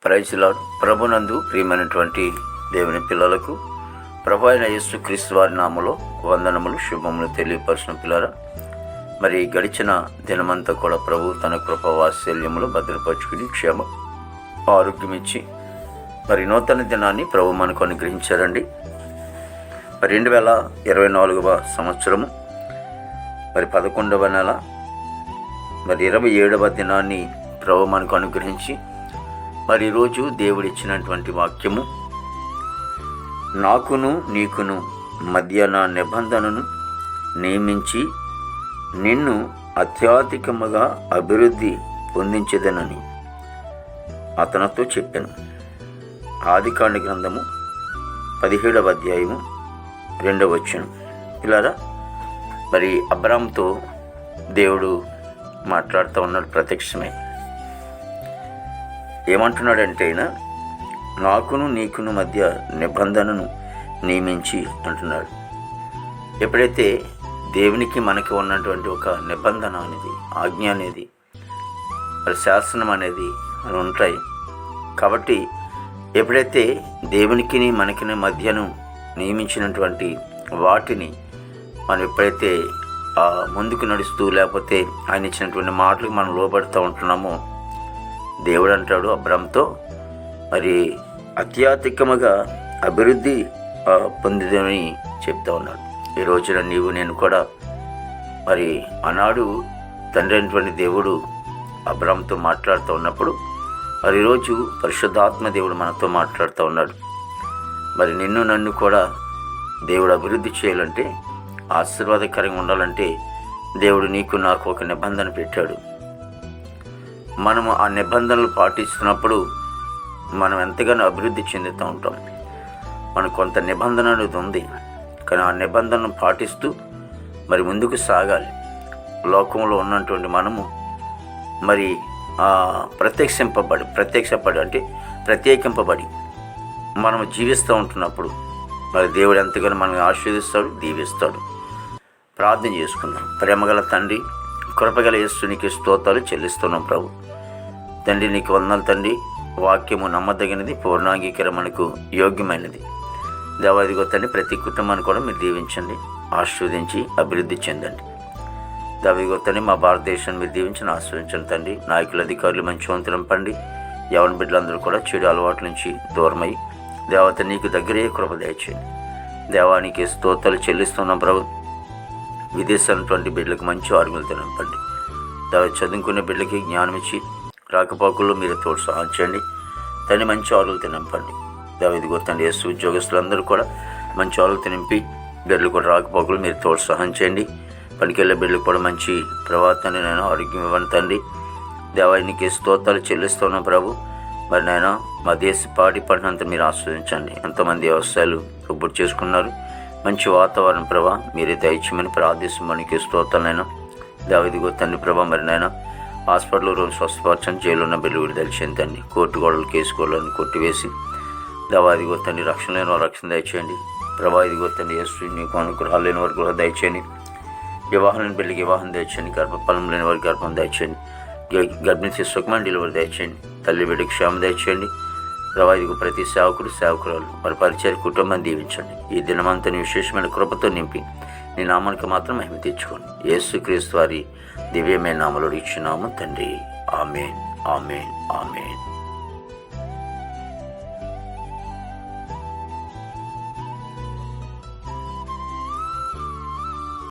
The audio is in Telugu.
Praise lord. ప్రభునందు ప్రియమైనటువంటి దేవుని పిల్లలకు ప్రభు అయిన యేసు క్రీస్తు వారి నామములో వందనములు, శుభములు తెలియపరిచిన పిల్లరా, మరి గడిచిన దినమంతా కూడా ప్రభు తన కృప వాత్సల్యములు భద్రపరుచుకుని క్షేమ ఆరోగ్యం ఇచ్చి మరి నూతన దినాన్ని ప్రభు మనకు అనుగ్రహించారండి. మరి 2024వ సంవత్సరము మరి 11వ నెల మరి 27వ దినాన్ని ప్రభు మనకు అనుగ్రహించి మరి ఈరోజు దేవుడిచ్చినటువంటి వాక్యము, నాకును నీకును మధ్య నా నిబంధనను నియమించి నిన్ను అత్యధికముగా అభివృద్ధి పొందించేదనని అతనితో చెప్పాను. ఆదికాండ గ్రంథము 17వ అధ్యాయము 2వ వచనం. ఇలారా మరి అబ్రాహాముతో దేవుడు మాట్లాడుతూ ఉన్నాడు ప్రత్యక్షమై. ఏమంటున్నాడంటే ఆయన నాకును నీకును మధ్య నిబంధనను నియమించి అంటున్నాడు. ఎప్పుడైతే దేవునికి మనకి ఉన్నటువంటి ఒక నిబంధన అనేది, ఆజ్ఞ అనేది, మరి శాసనం అనేది అని ఉంటాయి. కాబట్టి ఎప్పుడైతే దేవునికి మనకి మధ్యను నియమించినటువంటి వాటిని మనం ఎప్పుడైతే ముందుకు నడుస్తూ లేకపోతే ఆయన ఇచ్చినటువంటి మాటలకు మనం లోబడుతూ ఉంటున్నామో, దేవుడు అంటాడు అబ్రాహాముతో, మరి అత్యధికముగా అభివృద్ధి పొందిదని చెప్తా ఉన్నాడు. ఈ రోజున నీవు నేను కూడా మరి ఆనాడు తండ్రి అయినటువంటి దేవుడు అబ్రాహాముతో మాట్లాడుతూ ఉన్నప్పుడు, మరి ఈరోజు పరిశుద్ధాత్మ దేవుడు మనతో మాట్లాడుతూ ఉన్నాడు. మరి నిన్ను నన్ను కూడా దేవుడు అభివృద్ధి చేయాలంటే, ఆశీర్వాదకరంగా ఉండాలంటే దేవుడు నీకు నాకు ఒక నిబంధన పెట్టాడు. మనము ఆ నిబంధనలు పాటిస్తున్నప్పుడు మనం ఎంతగానో అభివృద్ధి చెందుతూ ఉంటాం. మనకు కొంత నిబంధన అనేది ఉంది, కానీ ఆ నిబంధనను పాటిస్తూ మరి ముందుకు సాగాలి. లోకంలో ఉన్నటువంటి మనము మరి ప్రత్యేకింపబడి మనము జీవిస్తూ ఉంటున్నప్పుడు మరి దేవుడు ఎంతగానో మనల్ని ఆశీర్వదిస్తాడు, దీవిస్తాడు. ప్రార్థన చేసుకుందాం. ప్రేమగల తండ్రి, కృపగల యేసు నీకు స్తోత్రాలు చెల్లిస్తున్నాం ప్రభు. తండ్రి నీకు వందనాలు తండ్రి. వాక్యము నమ్మదగినది, పూర్ణాంగీకరణకు యోగ్యమైనది. దేవాదిగో తండ్రి, ప్రతి కుటుంబాన్ని కూడా మీరు దీవించండి, ఆశీర్వదించి అభివృద్ధి చెందండి. దేవాదిగో తండ్రి, మా భారతదేశాన్ని మీరు దీవించండి, ఆశీర్వదించండి తండ్రి. నాయకులు, అధికారులు మంచివంతులను పండి యవన బిడ్డలందరూ కూడా చెడు అలవాట్ల నుంచి దూరమై దేవత నీకు దగ్గరే కృప దయచేయండి. దేవానికి స్తోత్రాలు చెల్లిస్తున్నాం ప్రభు. విదేశాలటువంటి బిడ్డలకు మంచి ఆరోగ్యాలు తినంపండి. దేవ చదువుకునే బిడ్డలకి జ్ఞానం ఇచ్చి రాకపోకల్లో మీరు తోడు సహాయం చేయండి తండ్రి. మంచి ఆరోగ్యాలు తినంపండి. దేవ ఇదిగో తండ్రి, యేసు ఉద్యోగస్తులందరూ కూడా మంచి ఆరోగ్యాలు తినింపి బిడ్డలు కూడా రాకపోకలు మీరు తోడు సహాయం చేయండి. పనికెళ్ళే బిడ్డలకు కూడా మంచి ప్రవర్తన నేను ఆరోగ్యం ఇవ్వండి తండ్రి. దేవానికి స్తోత్రాలు చెల్లిస్తున్నాం ప్రభు. మరి నాయన మా దేశ పాడి పంటనంతా మీరు ఆస్వాదించండి. ఎంతోమంది వ్యవసాయాలు రుబ్బుడు చేసుకున్నారు. మంచి వాతావరణం ప్రభా మీరే దయచేయమని ప్రార్థిస్తామనికి స్తోత్రాలైనా. దేవదిగో తండ్రి ప్రభా, మరి నాయన హాస్పిటల్లో రోజు స్వస్థపరచండి. జైలు ఉన్న బిల్లు విడుదల చేయండి. కోర్టు గోడలు కేసు గోడలను కొట్టివేసి దేవాదిగో తండ్రి రక్షణ లేని వారు రక్షణ దయచేయండి ప్రభా. ఇదిగో తండ్రి యేసు నీకు అనుగ్రహాలు లేని వారు గృహ దయచేయండి. వివాహం లేని బిడ్డకి వివాహం దయచేయండి. గర్భఫలం లేని వారికి గర్భం దయచేయండి. గర్భిణీ సుఖమైన డెలివరీ దయచేయండి. తల్లి బిడ్డకి క్షేమం దయచేయండి ప్రభా. ఇదిగో ప్రతి సేవకురాలు వారి పరిచయ కుటుంబాన్ని దీవించండి. ఈ దినమంతని విశేషమైన కృపతో నింపి నీ నామానికి మాత్రం మహిమ తెచ్చుకోండి. యేసుక్రీస్తు వారి దివ్యమైన నామములో ఇచ్చున్నాము తండ్రి. ఆమేన్, ఆమేన్, ఆమేన్.